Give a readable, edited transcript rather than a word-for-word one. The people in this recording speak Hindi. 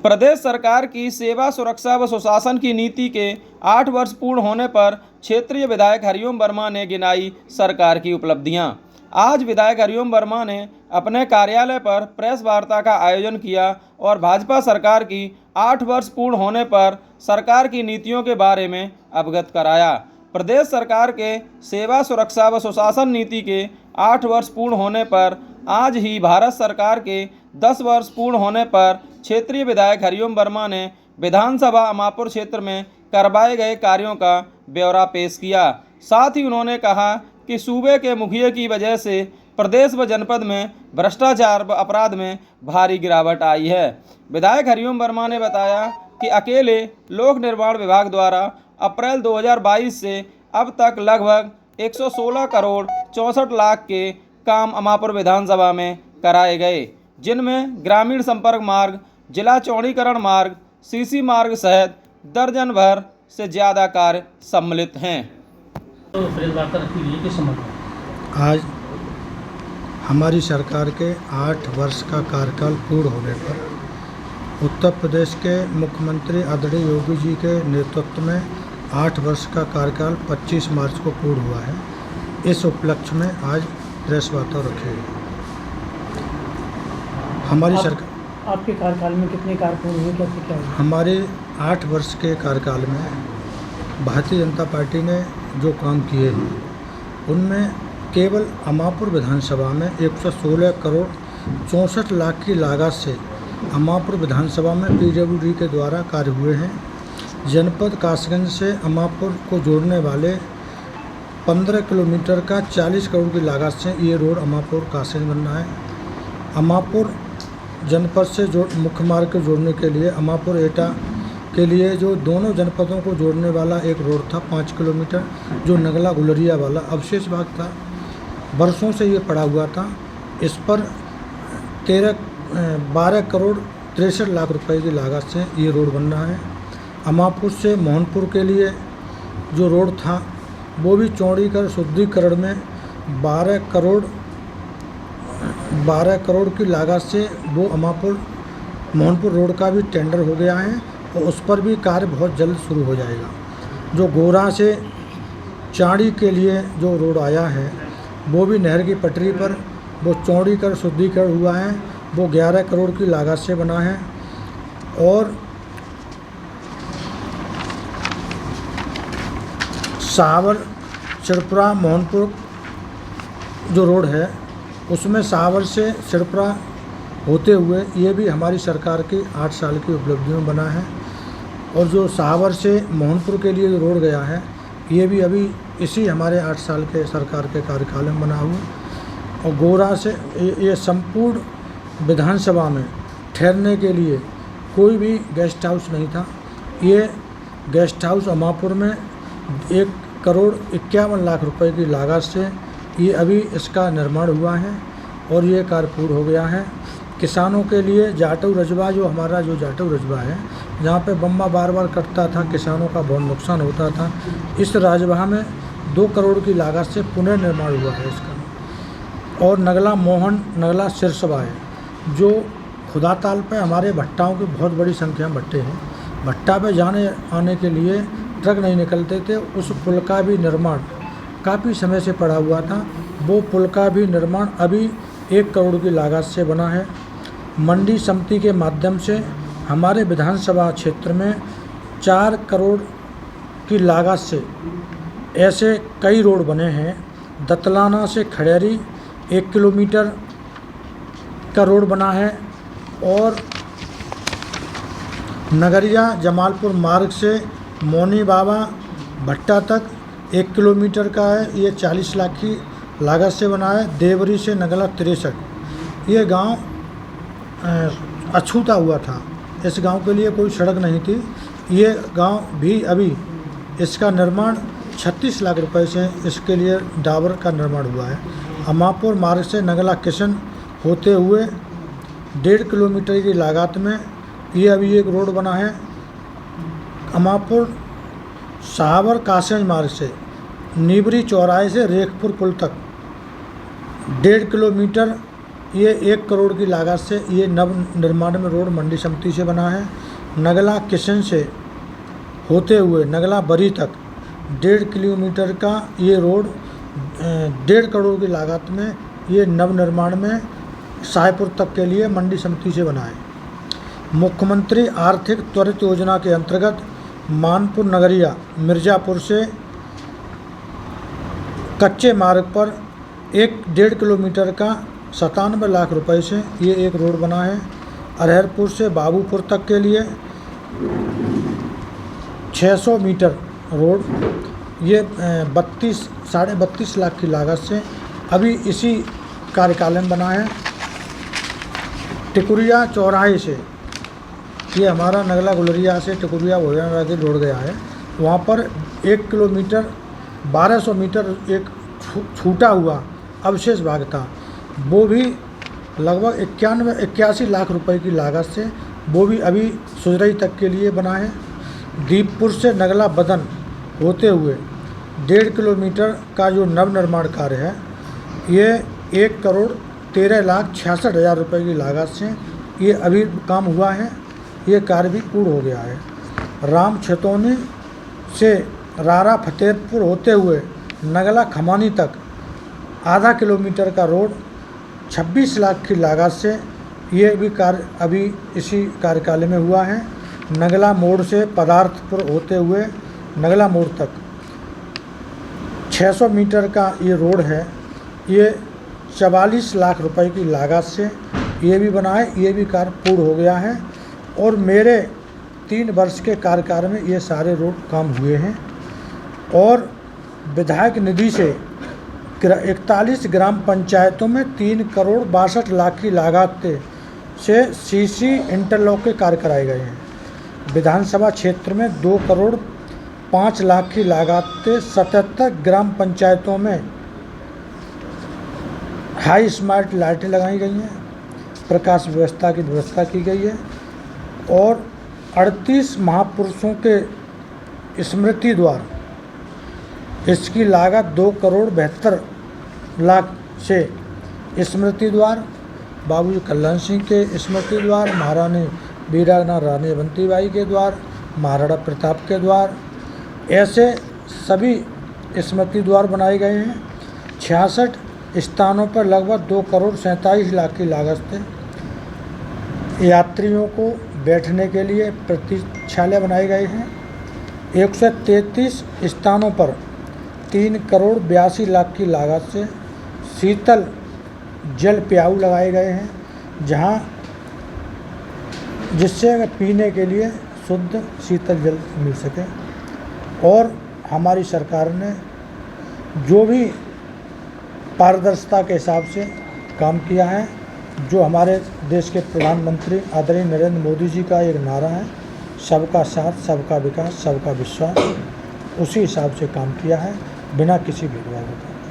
प्रदेश सरकार की सेवा सुरक्षा व सुशासन की नीति के 8 वर्ष पूर्ण होने पर क्षेत्रीय विधायक हरिओम वर्मा ने गिनाई सरकार की उपलब्धियां। आज विधायक हरिओम वर्मा ने अपने कार्यालय पर प्रेस वार्ता का आयोजन किया और भाजपा सरकार की 8 वर्ष पूर्ण होने पर सरकार की नीतियों के बारे में अवगत कराया। प्रदेश सरकार के सेवा सुरक्षा व सुशासन नीति के 8 वर्ष पूर्ण होने पर आज ही भारत सरकार के 10 वर्ष पूर्ण होने पर क्षेत्रीय विधायक हरिओम वर्मा ने विधानसभा अमापुर क्षेत्र में करवाए गए कार्यों का ब्यौरा पेश किया। साथ ही उन्होंने कहा कि सूबे के मुखिया की वजह से प्रदेश व जनपद में भ्रष्टाचार व अपराध में भारी गिरावट आई है। विधायक हरिओम वर्मा ने बताया कि अकेले लोक निर्माण विभाग द्वारा अप्रैल 2022 से अब तक लगभग 116 करोड़ 64 लाख के काम अमापुर विधानसभा में कराए गए, जिनमें ग्रामीण संपर्क मार्ग, जिला चौड़ीकरण मार्ग, सीसी मार्ग सहित दर्जन भर से ज़्यादा कार्य सम्मिलित हैं। आज हमारी सरकार के 8 वर्ष का कार्यकाल पूर्ण होने पर उत्तर प्रदेश के मुख्यमंत्री आदरणीय योगी जी के नेतृत्व में 8 वर्ष का कार्यकाल 25 मार्च को पूर्ण हुआ है। इस उपलक्ष्य में आज प्रेस वार्ता रखी गई। हमारी सरकार आपके कार्यकाल में कितने कार्य पूर्ण हुए, कैसे क्या हुआ? हमारे 8 वर्ष के कार्यकाल में भारतीय जनता पार्टी ने जो काम किए हैं उनमें केवल अमापुर विधानसभा में 116 करोड़ 64 लाख की लागत से अमापुर विधानसभा में पीडब्ल्यूडी के द्वारा कार्य हुए हैं। जनपद कासगंज से अमापुर को जोड़ने वाले 15 किलोमीटर का 40 करोड़ की लागत से ये रोड अमापुर कासगंज बनना है। अमापुर जनपद से मुख्य मार्ग को जोड़ने के लिए अमापुर एटा के लिए जो दोनों जनपदों को जोड़ने वाला एक रोड था 5 किलोमीटर, जो नगला गुलरिया वाला अवशेष भाग था, बरसों से ये पड़ा हुआ था। इस पर 12 करोड़ 63 लाख रुपए की लागत से ये रोड बनना है। अमापुर से मोहनपुर के लिए जो रोड था वो भी चौड़ीकरण शुद्धिकरण में 12 करोड़ की लागत से वो अमापुर मोहनपुर रोड का भी टेंडर हो गया है और उस पर भी कार्य बहुत जल्द शुरू हो जाएगा। जो गोरा से चाड़ी के लिए जो रोड आया है वो भी नहर की पटरी पर वो चौड़ीकरण शुद्धिकरण हुआ है, वो 11 करोड़ की लागत से बना है। और सावर सिरपुरा मोहनपुर जो रोड है उसमें सावर से सिरपुरा होते हुए ये भी हमारी सरकार की 8 साल की उपलब्धियों में बना है। और जो सावर से मोहनपुर के लिए जो रोड गया है ये भी अभी इसी हमारे 8 साल के सरकार के कार्यकाल में बना हुआ। और गोरा से ये संपूर्ण विधानसभा में ठहरने के लिए कोई भी गेस्ट हाउस नहीं था। ये गेस्ट हाउस अमापुर में 1 करोड़ 51 लाख रुपए की लागत से ये अभी इसका निर्माण हुआ है और ये कार्य पूर्ण हो गया है। किसानों के लिए जाटव रजबा जो हमारा जो जाटव रजबा है जहाँ पे बम्बा बार बार कटता था, किसानों का बहुत नुकसान होता था, इस राजबा में 2 करोड़ की लागत से पुनर्निर्माण हुआ है इसका। और नगला सिरसबा है जो खुदाताल पे हमारे भट्टाओं की बहुत बड़ी संख्या में भट्टे हैं। भट्टा पे जाने आने के लिए ट्रक नहीं निकलते थे, उस पुल का भी निर्माण काफ़ी समय से पड़ा हुआ था। वो पुल का भी निर्माण अभी 1 करोड़ की लागत से बना है। मंडी समिति के माध्यम से हमारे विधानसभा क्षेत्र में 4 करोड़ की लागत से ऐसे कई रोड बने हैं। दतलाना से खड़ेरी 1 किलोमीटर का रोड बना है और नगरिया जमालपुर मार्ग से मोनी बाबा भट्टा तक 1 किलोमीटर का है, ये 40 लाख की लागत से बना है। देवरी से नगला 63, ये गांव अछूता हुआ था, इस गांव के लिए कोई सड़क नहीं थी। ये गांव भी अभी इसका निर्माण 36 लाख रुपए से इसके लिए डाबर का निर्माण हुआ है। अमापुर मार्ग से नगला किशन होते हुए 1.5 किलोमीटर की लागत में ये अभी एक रोड बना है। अमापुर सावर कासगंज मार्ग से नीबरी चौराहे से रेखपुर पुल तक 1.5 किलोमीटर ये 1 करोड़ की लागत से ये नव निर्माण में रोड मंडी समिति से बना है। नगला किशन से होते हुए नगला बरी तक 1.5 किलोमीटर का ये रोड 1.5 करोड़ की लागत में ये नव निर्माण में सायपुर तक के लिए मंडी समिति से बना है। मुख्यमंत्री आर्थिक त्वरित योजना के अंतर्गत मानपुर नगरिया मिर्ज़ापुर से कच्चे मार्ग पर 1.5 किलोमीटर का 97 लाख रुपए से ये एक रोड बना है। अरहरपुर से बाबूपुर तक के लिए 600 मीटर रोड ये 32.5 लाख की लागत से अभी इसी कार्यकाल में बना है। टिकुरिया चौराहे से ये हमारा नगला गुलरिया से टिकुरिया भोजन रोड गया है, वहाँ पर 1 किलोमीटर 1200 मीटर एक छूटा हुआ अवशेष भाग था, वो भी लगभग 81 लाख रुपए की लागत से वो भी अभी सुजरई तक के लिए बना है। दीपपुर से नगला बदन होते हुए 1.5 किलोमीटर का जो नवनिर्माण कार्य है ये 1 करोड़ 13,66,000 रुपये की लागत से ये अभी काम हुआ है, ये कार्य भी पूर्ण हो गया है। राम छतौनी से रारा फतेहपुर होते हुए नगला खमानी तक आधा किलोमीटर का रोड 26 लाख की लागत से ये भी कार्य अभी इसी कार्यकाल में हुआ है। नगला मोड़ से पदार्थपुर होते हुए नगला मोड़ तक 600 मीटर का ये रोड है, ये 44 लाख रुपए की लागत से ये भी बना है, ये भी कार्य पूर्ण हो गया है। और मेरे 3 वर्ष के कार्यकाल में ये सारे रोड काम हुए हैं। और विधायक निधि से 41 ग्राम पंचायतों में 3 करोड़ 62 लाख की लागत से सीसी इंटरलॉक के कार्य कराए गए हैं। विधानसभा क्षेत्र में 2 करोड़ 5 लाख की लागत से 77 ग्राम पंचायतों में हाई स्मार्ट लाइटें लगाई गई हैं, प्रकाश व्यवस्था की व्यवस्था की गई है। और 38 महापुरुषों के स्मृति द्वार, इसकी लागत 2 करोड़ 72 लाख से स्मृति द्वार, बाबूजी कल्याण सिंह के स्मृति द्वार, महारानी वीरांगना रानी अवंतीबाई के द्वार, महाराणा प्रताप के द्वार, ऐसे सभी स्मृति द्वार बनाए गए हैं। 66 स्थानों पर लगभग 2 करोड़ 47 लाख की लागत से यात्रियों को बैठने के लिए प्रतीक्षालय बनाए गए हैं। 133 स्थानों पर 3 करोड़ 82 लाख की लागत से शीतल जल प्याऊ लगाए गए हैं, जहां जिससे पीने के लिए शुद्ध शीतल जल मिल सके। और हमारी सरकार ने जो भी पारदर्शिता के हिसाब से काम किया है, जो हमारे देश के प्रधानमंत्री आदरणीय नरेंद्र मोदी जी का एक नारा है, सबका साथ सबका विकास सबका विश्वास, उसी हिसाब से काम किया है बिना किसी भेदभाव के।